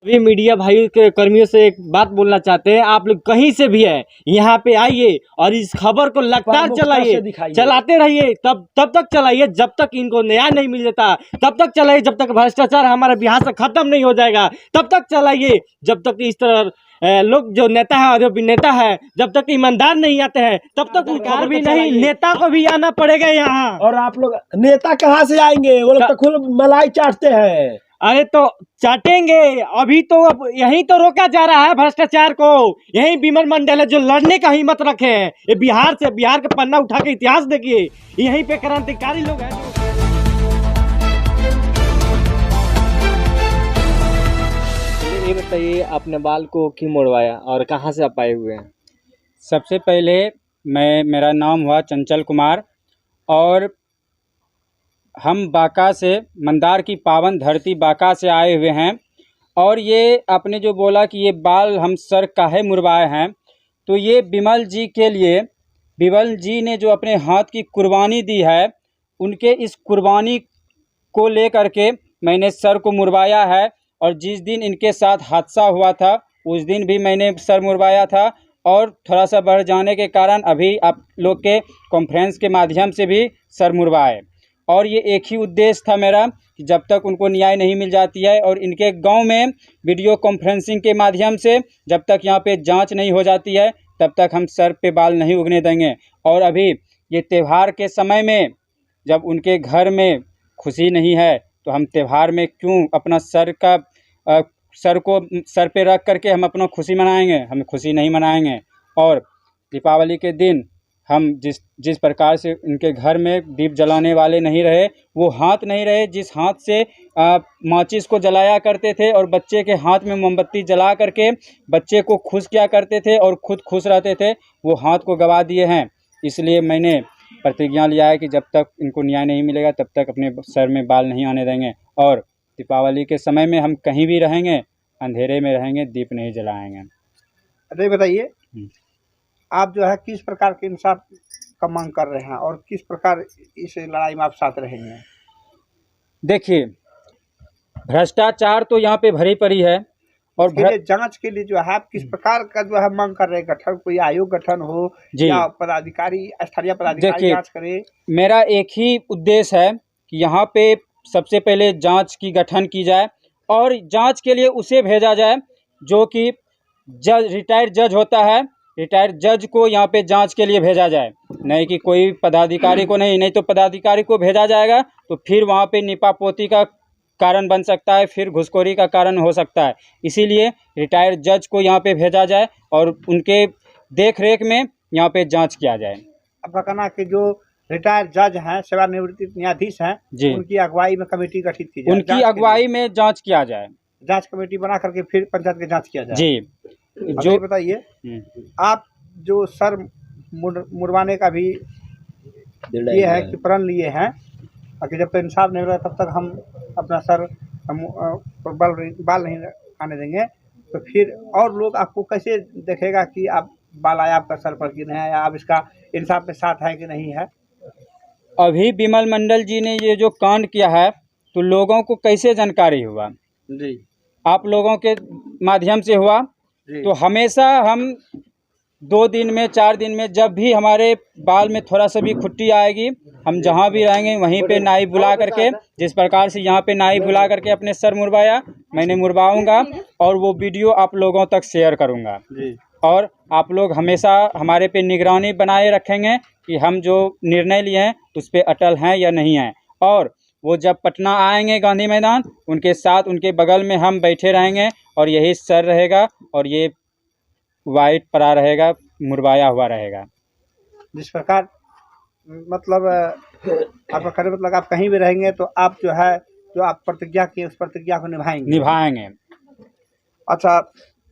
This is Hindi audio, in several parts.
अभी मीडिया भाई के कर्मियों से एक बात बोलना चाहते हैं, आप लोग कहीं से भी है यहाँ पे आइए और इस खबर को लगातार चलाइए, चलाते रहिए, तब तक चलाइए जब तक इनको न्याय नहीं मिल जाता, तब तक चलाइए जब तक भ्रष्टाचार हमारे बिहार से खत्म नहीं हो जाएगा, तब तक चलाइए जब तक इस तरह लोग जो नेता है और जो नेता है जब तक ईमानदार नहीं आते हैं तब तक सरकार भी नहीं, नेता को भी आना पड़ेगा यहाँ। और आप लोग नेता कहाँ से आएंगे? वो लोग तो खुद मलाई चाटते हैं। अरे तो चाटेंगे, अभी तो अब यही तो रोका जा रहा है भ्रष्टाचार को। यही विमल मंडल है जो लड़ने का हिम्मत रखे हैं। ये बिहार से, बिहार का पन्ना उठा के इतिहास देखिए, यहीं पे क्रांतिकारी लोग हैं। ये बताइए, आपने बाल को क्यों मुड़वाया और कहाँ से आप आए हुए हैं? सबसे पहले मेरा नाम हुआ चंचल कुमार और हम बांका से, मंदार की पावन धरती बांका से आए हुए हैं। और ये आपने जो बोला कि ये बाल हम सर काहे मुड़वाए हैं, तो ये विमल जी के लिए, विमल जी ने जो अपने हाथ की कुर्बानी दी है, उनके इस कुर्बानी को लेकर के मैंने सर को मुड़वाया है। और जिस दिन इनके साथ हादसा हुआ था उस दिन भी मैंने सर मुड़वाया था। और थोड़ा सा बढ़ जाने के कारण अभी आप लोग के कॉन्फ्रेंस के माध्यम से भी सर मुड़वाए। और ये एक ही उद्देश्य था मेरा कि जब तक उनको न्याय नहीं मिल जाती है और इनके गांव में वीडियो कॉन्फ्रेंसिंग के माध्यम से जब तक यहाँ पे जांच नहीं हो जाती है तब तक हम सर पे बाल नहीं उगने देंगे। और अभी ये त्यौहार के समय में जब उनके घर में खुशी नहीं है तो हम त्यौहार में क्यों अपना सर को सर पे रख करके हम अपना खुशी मनाएंगे? हम खुशी नहीं मनाएंगे। और दीपावली के दिन हम जिस प्रकार से उनके घर में दीप जलाने वाले नहीं रहे, वो हाथ नहीं रहे जिस हाथ से माचिस को जलाया करते थे और बच्चे के हाथ में मोमबत्ती जला करके बच्चे को खुश किया करते थे और खुद खुश रहते थे, वो हाथ को गवा दिए हैं। इसलिए मैंने प्रतिज्ञा लिया है कि जब तक इनको न्याय नहीं मिलेगा तब तक अपने सर में बाल नहीं आने देंगे। और दीपावली के समय में हम कहीं भी रहेंगे, अंधेरे में रहेंगे, दीप नहीं जलाएंगे। अरे बताइए, आप जो है किस प्रकार के इंसाफ का मांग कर रहे हैं और किस प्रकार इस लड़ाई में आप साथ रहेंगे? देखिए, भ्रष्टाचार तो यहाँ पे भरी पड़ी है और जांच के लिए जो है आप किस प्रकार का जो है मांग कर रहे हैं? गठन, कोई आयोग गठन हो या पदाधिकारी, स्थानीय पदाधिकारी जांच करे? मेरा एक ही उद्देश्य है कि यहाँ पे सबसे पहले जांच की गठन की जाए और जांच के लिए उसे भेजा जाए जो कि रिटायर्ड जज होता है, रिटायर्ड जज को यहाँ पे जांच के लिए भेजा जाए, नहीं कि कोई पदाधिकारी को नहीं तो पदाधिकारी को भेजा जाएगा तो फिर वहाँ पे निपापोती का कारण बन सकता है, फिर घुसखोरी का कारण हो सकता है। इसीलिए रिटायर्ड जज को यहाँ पे भेजा जाए और उनके देख रेख में यहाँ पे जांच किया जाए। आपका कहना कि जो रिटायर्ड जज हैं, सेवानिवृत्त न्यायाधीश हैं, उनकी अगुवाई में कमेटी गठित की जाए, उनकी अगुवाई में जांच किया जाए, जांच कमेटी बना करके फिर पंचायत की जांच किया जाए। जी। जो बताइए, आप जो सर मुड़वाने का भी ये है कि प्रण लिए हैं कि जब तक इंसाफ नहीं होगा तब तक हम अपना सर बाल नहीं आने देंगे, तो फिर और लोग आपको कैसे देखेगा कि आप बाल आया आपका सर पर कि नहीं है, या आप इसका इंसाफ में साथ है कि नहीं है? अभी विमल मंडल जी ने ये जो कांड किया है तो लोगों को कैसे जानकारी हुआ? जी, आप लोगों के माध्यम से हुआ। तो हमेशा हम 2 दिन में, 4 दिन में जब भी हमारे बाल में थोड़ा सा भी खुट्टी आएगी, हम जहाँ भी रहेंगे वहीं पे नाई बुला करके, जिस प्रकार से यहाँ पे नाई बुला करके अपने सर मुड़वाया, मैंने मुड़वाऊंगा और वो वीडियो आप लोगों तक शेयर करूंगा। और आप लोग हमेशा हमारे पे निगरानी बनाए रखेंगे कि हम जो निर्णय लिए हैं उस पर अटल हैं या नहीं हैं। और वो जब पटना आएंगे गांधी मैदान, उनके साथ, उनके बगल में हम बैठे रहेंगे और यही सर रहेगा और ये वाइट पड़ा रहेगा, मुड़वाया हुआ रहेगा। जिस प्रकार मतलब आपका कहने मतलब आप कहीं भी रहेंगे तो आप जो है, जो आप प्रतिज्ञा की उस प्रतिज्ञा को निभाएंगे। अच्छा,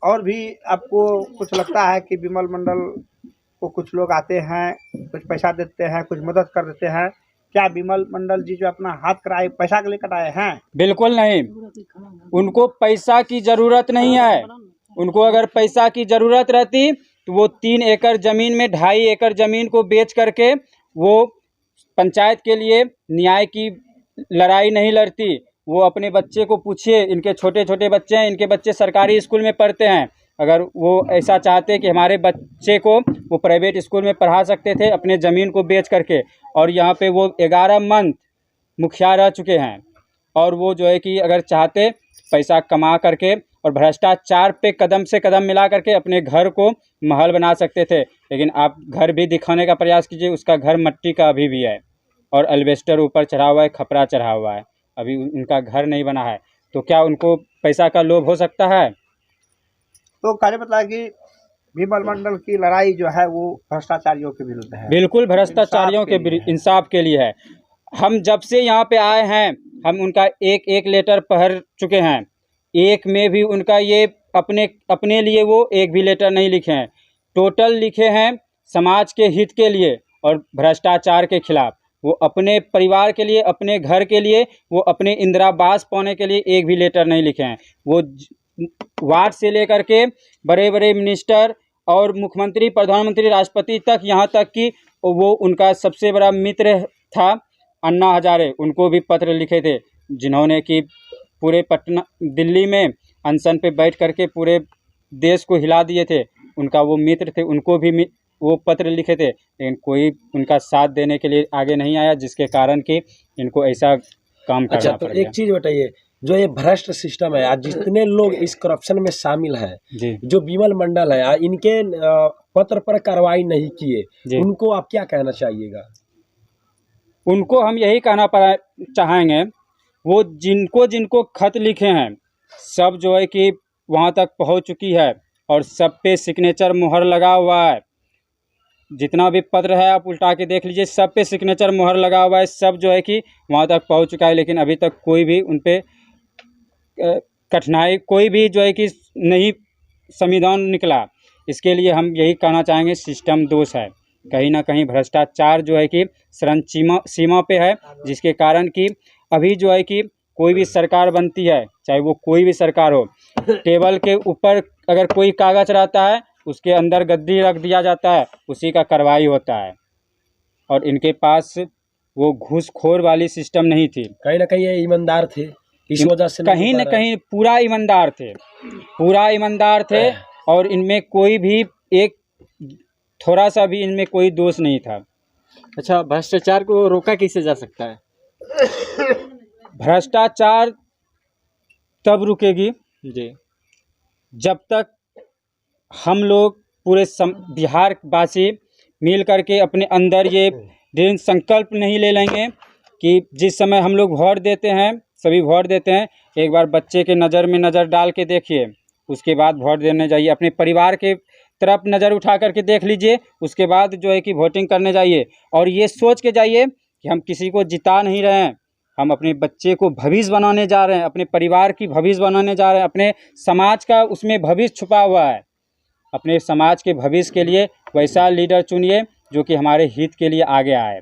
और भी आपको कुछ लगता है कि विमल मंडल को कुछ लोग आते हैं, कुछ पैसा देते हैं, कुछ मदद कर देते हैं? क्या विमल मंडल जी जो अपना हाथ कराए पैसा के लिए कटाए हैं? बिल्कुल नहीं, उनको पैसा की ज़रूरत नहीं है। उनको अगर पैसा की ज़रूरत रहती तो वो 3 एकड़ ज़मीन में 2.5 एकड़ ज़मीन को बेच करके वो पंचायत के लिए न्याय की लड़ाई नहीं लड़ती, वो अपने बच्चे को पूछिए, इनके छोटे छोटे बच्चे हैं, इनके बच्चे सरकारी स्कूल में पढ़ते हैं, अगर वो ऐसा चाहते कि हमारे बच्चे को वो प्राइवेट स्कूल में पढ़ा सकते थे अपने ज़मीन को बेच करके, और यहाँ पे वो 11 मंथ मुखिया रह चुके हैं, और वो जो है कि अगर चाहते पैसा कमा करके और भ्रष्टाचार पे कदम से कदम मिला करके अपने घर को महल बना सकते थे। लेकिन आप घर भी दिखाने का प्रयास कीजिए, उसका घर मिट्टी का अभी भी है और एल्वेस्टर ऊपर चढ़ा हुआ है, खपरा चढ़ा हुआ है, अभी उनका घर नहीं बना है। तो क्या उनको पैसा का लोभ हो सकता है? तो कार्य बताया कि विमल मंडल की लड़ाई जो है वो भ्रष्टाचारियों के विरुद्ध है। बिल्कुल भ्रष्टाचारियों के विरुद्ध, इंसाफ के लिए है। हम जब से यहाँ पे आए हैं हम उनका एक एक लेटर पढ़ चुके हैं, एक में भी उनका ये अपने लिए वो एक भी लेटर नहीं लिखे हैं। टोटल लिखे हैं समाज के हित के लिए और भ्रष्टाचार के खिलाफ। वो अपने परिवार के लिए, अपने घर के लिए, वो अपने इंदिरावास पाने के लिए एक भी लेटर नहीं लिखे हैं। वो वार्ड से लेकर के बड़े बड़े मिनिस्टर और मुख्यमंत्री, प्रधानमंत्री, राष्ट्रपति तक, यहाँ तक कि वो उनका सबसे बड़ा मित्र था अन्ना हजारे, उनको भी पत्र लिखे थे, जिन्होंने कि पूरे पटना दिल्ली में अनशन पे बैठ करके पूरे देश को हिला दिए थे। उनका वो मित्र थे, उनको भी वो पत्र लिखे थे, लेकिन कोई उनका साथ देने के लिए आगे नहीं आया, जिसके कारण कि इनको ऐसा काम करना अच्छा, तो पड़ गया। एक चीज बताइए, जो ये भ्रष्ट सिस्टम है, आज जितने लोग इस करप्शन में शामिल हैं, जी जो विमल मंडल है, इनके पत्र पर कार्रवाई नहीं किए, जी। उनको आप क्या कहना चाहिएगा? उनको हम यही कहना चाहेंगे, वो जिनको जिनको खत लिखे हैं सब जो है कि वहाँ तक पहुँच चुकी है और सब पे सिग्नेचर मुहर लगा हुआ है। जितना भी पत्र है आप उल्टा के देख लीजिए, सब पे सिग्नेचर मुहर लगा हुआ है, सब जो है कि वहाँ तक पहुँच चुका है। लेकिन अभी तक कोई भी उन पे कठिनाई, कोई भी जो है कि नहीं संविधान निकला। इसके लिए हम यही कहना चाहेंगे, सिस्टम दोष है, कहीं ना कहीं भ्रष्टाचार जो है कि शरण सीमा पे है, जिसके कारण कि अभी जो है कि कोई भी सरकार बनती है, चाहे वो कोई भी सरकार हो, टेबल के ऊपर अगर कोई कागज रहता है उसके अंदर गद्दी रख दिया जाता है, उसी का कार्रवाई होता है। और इनके पास वो घूसखोर वाली सिस्टम नहीं थी, कहीं ना कहीं ये ईमानदार थे, इस वजह से कहीं न कहीं पूरा ईमानदार थे, पूरा ईमानदार थे, और इनमें कोई भी एक थोड़ा सा भी इनमें कोई दोष नहीं था। अच्छा, भ्रष्टाचार को रोका कैसे जा सकता है? भ्रष्टाचार तब रुकेगी जी, जब तक हम लोग पूरे बिहार वासी मिल करके अपने अंदर ये दृढ़ संकल्प नहीं ले लेंगे कि जिस समय हम लोग वोट देते हैं, सभी वोट देते हैं, एक बार बच्चे के नज़र में नज़र डाल के देखिए, उसके बाद वोट देने जाइए। अपने परिवार के तरफ नज़र उठा करके देख लीजिए, उसके बाद जो है कि वोटिंग करने जाइए, और ये सोच के जाइए कि हम किसी को जिता नहीं रहे हैं, हम अपने बच्चे को भविष्य बनाने जा रहे हैं, अपने परिवार की भविष्य बनाने जा रहे हैं, अपने समाज का उसमें भविष्य छुपा हुआ है। अपने समाज के भविष्य के लिए वैसा लीडर चुनिए जो कि हमारे हित के लिए आगे आए,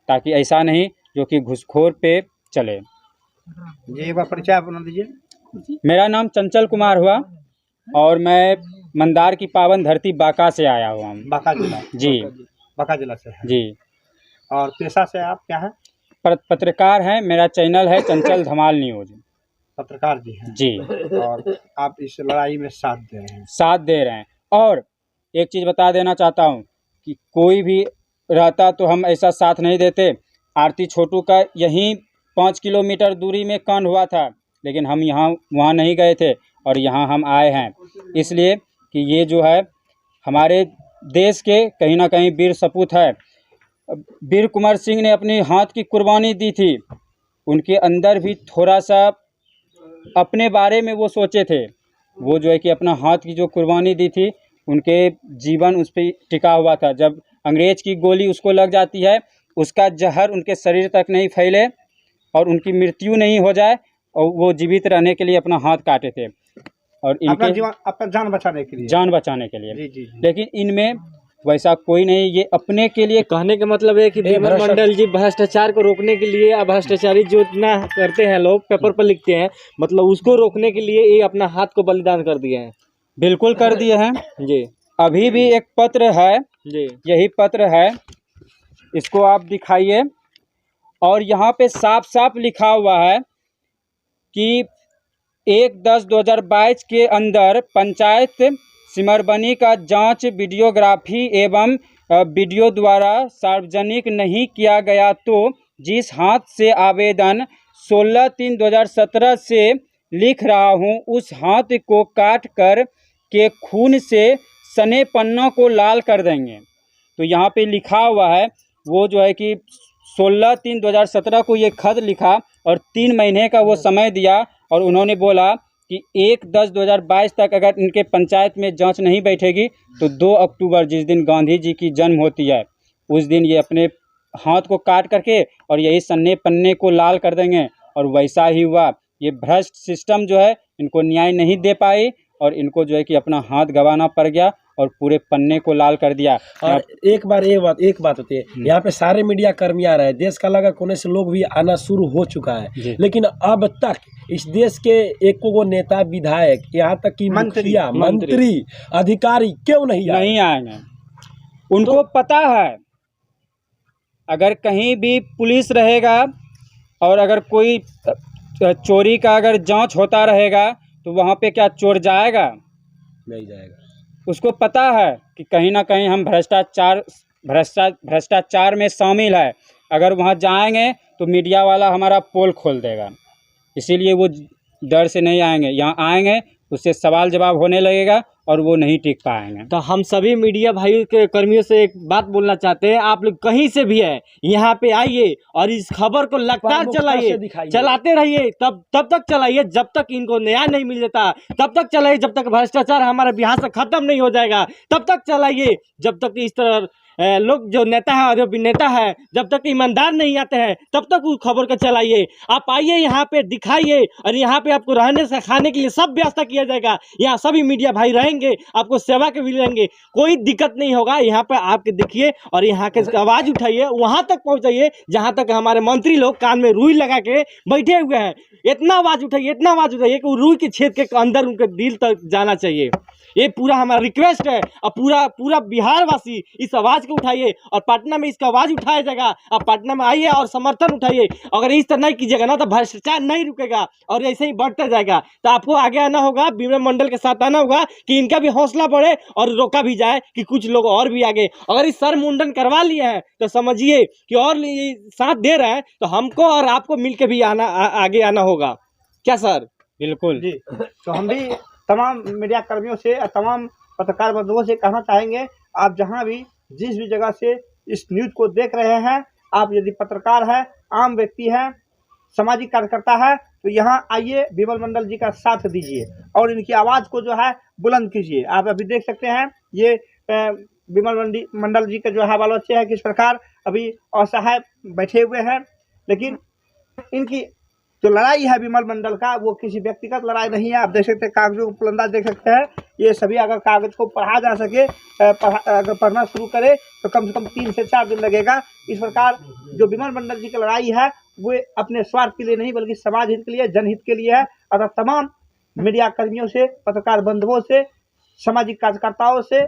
ताकि ऐसा नहीं जो कि घुसखोर पे चले। जी, एक बार परिचय आप बना दीजिए। मेरा नाम चंचल कुमार हुआ और मैं मंदार की पावन धरती बांका से आया हुआ हूँ। बांका जिला? जी, बांका जिला से है। जी। और पेशा से आप क्या हैं? पत्रकार हैं, मेरा चैनल है चंचल धमाल न्यूज। पत्रकार जी हैं जी, और आप इस लड़ाई में साथ दे रहे हैं? साथ दे रहे हैं। और एक चीज़ बता देना चाहता हूँ कि कोई भी रहता तो हम ऐसा साथ नहीं देते। आरती छोटू का यहीं 5 किलोमीटर दूरी में कांड हुआ था, लेकिन हम वहाँ नहीं गए थे और यहाँ हम आए हैं, इसलिए कि ये जो है हमारे देश के कहीं ना कहीं वीर सपूत है। वीर कुंवर सिंह ने अपनी हाथ की कुर्बानी दी थी, उनके अंदर भी थोड़ा सा अपने बारे में वो सोचे थे। वो जो है कि अपना हाथ की जो कुर्बानी दी थी, उनके जीवन उस पर टिका हुआ था। जब अंग्रेज की गोली उसको लग जाती है, उसका जहर उनके शरीर तक नहीं फैले और उनकी मृत्यु नहीं हो जाए, और वो जीवित रहने के लिए अपना हाथ काटे थे और इनके अपना जान बचाने के लिए, जान बचाने के लिए। जी, जी, जी। लेकिन इनमें वैसा कोई नहीं, ये अपने के लिए। कहने का मतलब है कि विमल मंडल जी भ्रष्टाचार को रोकने के लिए, या भ्रष्टाचारी जो इतना करते हैं लोग पेपर पर लिखते हैं, मतलब उसको रोकने के लिए ये अपना हाथ को बलिदान कर दिए हैं। बिल्कुल कर दिए हैं जी। अभी भी एक पत्र है जी, यही पत्र है, इसको आप दिखाइए, और यहाँ पे साफ साफ लिखा हुआ है कि 1/10/2022 के अंदर पंचायत सिमरबनी का जांच वीडियोग्राफी एवं वीडियो द्वारा सार्वजनिक नहीं किया गया तो जिस हाथ से आवेदन 16/3/2017 से लिख रहा हूं उस हाथ को काट कर के खून से सने पन्नों को लाल कर देंगे। तो यहाँ पे लिखा हुआ है, वो जो है कि 16/3/2017 को ये खत लिखा और 3 महीने का वो समय दिया और उन्होंने बोला कि 1/10/2022 तक अगर इनके पंचायत में जांच नहीं बैठेगी तो 2 अक्टूबर जिस दिन गांधी जी की जन्म होती है उस दिन ये अपने हाथ को काट करके और यही सन्ने पन्ने को लाल कर देंगे। और वैसा ही हुआ। ये भ्रष्ट सिस्टम जो है इनको न्याय नहीं दे पाई और इनको जो है कि अपना हाथ गंवाना पड़ गया और पूरे पन्ने को लाल कर दिया। और एक बात होती है, यहाँ पे सारे मीडिया कर्मी आ रहे हैं, देश का लगा कोने से लोग भी आना शुरू हो चुका है, लेकिन अब तक इस देश के एक को नेता विधायक यहाँ तक कि मंत्री अधिकारी क्यों नहीं आएंगे। उनको पता है अगर कहीं भी पुलिस रहेगा और अगर कोई चोरी का अगर जांच होता रहेगा तो वहाँ पे क्या चोर जाएगा? नहीं जाएगा। उसको पता है कि कहीं ना कहीं हम भ्रष्टाचार में शामिल है। अगर वहाँ जाएंगे तो मीडिया वाला हमारा पोल खोल देगा, इसीलिए वो डर से नहीं आएंगे। यहाँ आएंगे उससे सवाल जवाब होने लगेगा और वो नहीं टिक पाएंगे। तो हम सभी मीडिया भाई के कर्मियों से एक बात बोलना चाहते हैं, आप लोग कहीं से भी है यहाँ पे आइए और इस खबर को लगातार चलाइए, चलाते रहिए, तब तक चलाइए जब तक इनको न्याय नहीं मिल जाता, तब तक चलाइए जब तक भ्रष्टाचार हमारे बिहार से खत्म नहीं हो जाएगा, तब तक चलाइए जब तक इस तरह लोग जो नेता है और अभिनेता है जब तक ईमानदार नहीं आते हैं तब तक उस खबर को चलाइए। आप आइए यहाँ पे दिखाइए और यहाँ पे आपको रहने से खाने के लिए सब व्यवस्था किया जाएगा। यहाँ सभी मीडिया भाई रहेंगे, आपको सेवा के भी रहेंगे, कोई दिक्कत नहीं होगा। यहाँ पे आपके देखिए और यहाँ के आवाज़ उठाइए, वहाँ तक पहुँचाइए जहाँ तक हमारे मंत्री लोग कान में रुई लगा के बैठे हुए हैं। इतना आवाज़ उठाइए, इतना आवाज़ उठाइए कि रुई के छेद के अंदर उनके दिल तक जाना चाहिए। ये पूरा हमारा रिक्वेस्ट है और पूरा बिहार वासी इस आवाज़ को उठाइए और पटना में इसका आवाज़ उठाया जाएगा। आप पटना में आइए और समर्थन उठाइए। अगर इस तरह नहीं कीजिएगा ना तो भ्रष्टाचार नहीं रुकेगा और ऐसे ही बढ़ता जाएगा। तो आपको आगे आना होगा, विमल मंडल के साथ आना होगा कि इनका भी हौसला बढ़े और रोका भी जाए कि कुछ लोग और भी आगे। अगर इस सर मुंडन करवा लिए हैं तो समझिए कि और साथ दे रहे हैं तो हमको और आपको मिल के भी आगे आना होगा। क्या सर? बिल्कुल जी। तो हम भी तमाम मीडिया कर्मियों से और तमाम पत्रकार बंधुओं से कहना चाहेंगे, आप जहां भी जिस भी जगह से इस न्यूज़ को देख रहे हैं, आप यदि पत्रकार हैं, आम व्यक्ति हैं, सामाजिक कार्यकर्ता है तो यहाँ आइए, विमल मंडल जी का साथ दीजिए और इनकी आवाज़ को जो है बुलंद कीजिए। आप अभी देख सकते हैं ये विमल मंडल जी के जो है बाल बच्चे हैं किस प्रकार अभी असहाय बैठे हुए हैं, लेकिन इनकी जो लड़ाई है विमल मंडल का वो किसी व्यक्तिगत लड़ाई नहीं है। आप देख सकते हैं कागजों को पुलंदा देख सकते हैं। ये सभी अगर कागज को पढ़ा जा सके, अगर पढ़ना शुरू करे तो कम से कम 3 से 4 दिन लगेगा। इस प्रकार जो विमल मंडल जी की लड़ाई है वो अपने स्वार्थ के लिए नहीं बल्कि समाज हित के लिए, जनहित के लिए है। अतः तमाम मीडिया कर्मियों से, पत्रकार बंधुओं से, सामाजिक कार्यकर्ताओं से,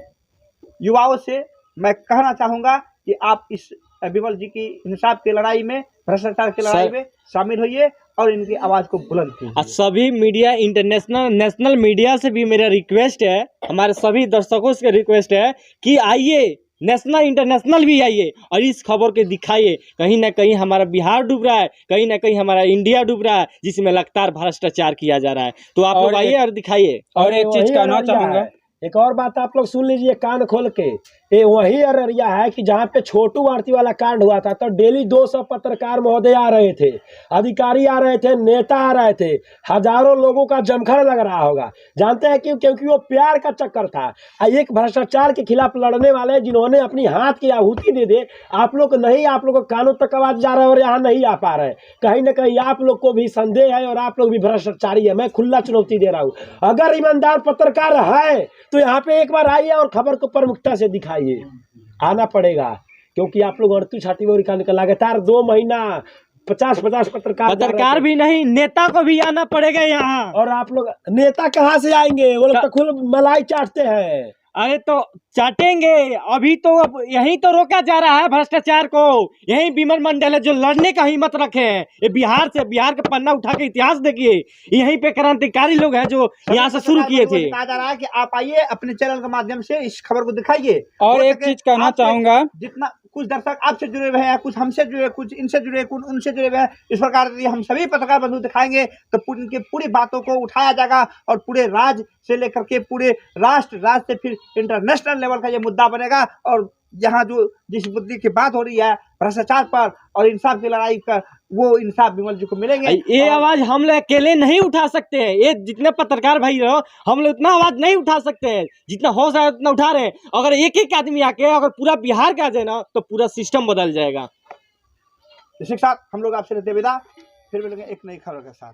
युवाओं से मैं कहना चाहूँगा कि आप इस विमल जी की इंसाफ की लड़ाई में, भ्रष्टाचार की लड़ाई में शामिल होइए और इनकी आवाज़ को बुलंद कीजिए। सभी मीडिया, नेशनल मीडिया से भी मेरा रिक्वेस्ट है, हमारे सभी दर्शकों से रिक्वेस्ट है कि आइए, नेशनल इंटरनेशनल भी आइए और इस खबर के दिखाइए। कहीं ना कहीं हमारा बिहार डूब रहा है, कहीं ना कहीं हमारा इंडिया डूब रहा है जिसमें लगातार भ्रष्टाचार किया जा रहा है। तो आप लोग आइए और दिखाइए। और एक चीज कहना चाहूँगा, एक और बात आप लोग सुन लीजिए कान खोल के, ये वही अररिया है कि जहाँ पे छोटू आरती वाला कांड हुआ था तो डेली 200 पत्रकार महोदय आ रहे थे, अधिकारी आ रहे थे, नेता आ रहे थे, हजारों लोगों का जमखट लग रहा होगा। जानते हैं क्यों? क्योंकि वो प्यार का चक्कर था। एक भ्रष्टाचार के खिलाफ लड़ने वाले जिन्होंने अपनी हाथ की आहुति दे दे, आप लोग नहीं, आप लोग को कानों तक आवाज जा रहा है और यहाँ नहीं आ पा रहे। कहीं ना कहीं आप लोग को भी संदेह है और आप लोग भी भ्रष्टाचारी है। मैं खुला चुनौती दे रहा हूँ, अगर ईमानदार पत्रकार है तो यहाँ पे एक बार आइए और खबर को प्रमुखता से दिखाइए। आना पड़ेगा क्योंकि आप लोग अड़ती छाती में निकाल लगातार 2 महीना 50 पत्रकार भी नहीं, नेता को भी आना पड़ेगा यहाँ। और आप लोग नेता कहाँ से आएंगे? वो लोग तो खुद मलाई चाटते हैं। अरे तो चाटेंगे, अभी तो अब यही तो रोका जा रहा है भ्रष्टाचार को। यही विमल मंडल है जो लड़ने का हिम्मत रखे हैं। ये बिहार का पन्ना उठा के इतिहास देखिए, यहीं पे क्रांतिकारी लोग हैं जो यहाँ से शुरू किए थे। कहा जा रहा है कि आप आइए अपने चैनल के माध्यम से इस खबर को दिखाइए। और एक चीज कहना चाहूंगा, जितना कुछ दर्शक आपसे जुड़े हुए हैं, कुछ हमसे जुड़े, कुछ इनसे जुड़े, कुछ उनसे जुड़े हुए हैं, इस प्रकार से हम सभी पत्रकार बंधु दिखाएंगे तो इनकी पूरी बातों को उठाया जाएगा और पूरे राज्य से लेकर के पूरे राष्ट्र से फिर इंटरनेशनल लेवल का ये मुद्दा बनेगा। और यहाँ जो जिस मुद्दे की बात हो रही है भ्रष्टाचार पर और इंसाफ की लड़ाई का, वो इंसाफ विमल जी को मिलेंगे। ये आवाज हम लोग अकेले नहीं उठा सकते हैं, ये जितने पत्रकार भाई रहो हम लोग उतना आवाज नहीं उठा सकते हैं, जितना हो सकता है उतना उठा रहे हैं। अगर एक एक आदमी आके अगर पूरा बिहार का आ जाए ना तो पूरा सिस्टम बदल जाएगा। इसी के साथ हम लोग आपसे लेते विदा, फिर मिलेंगे एक नई खबर के साथ।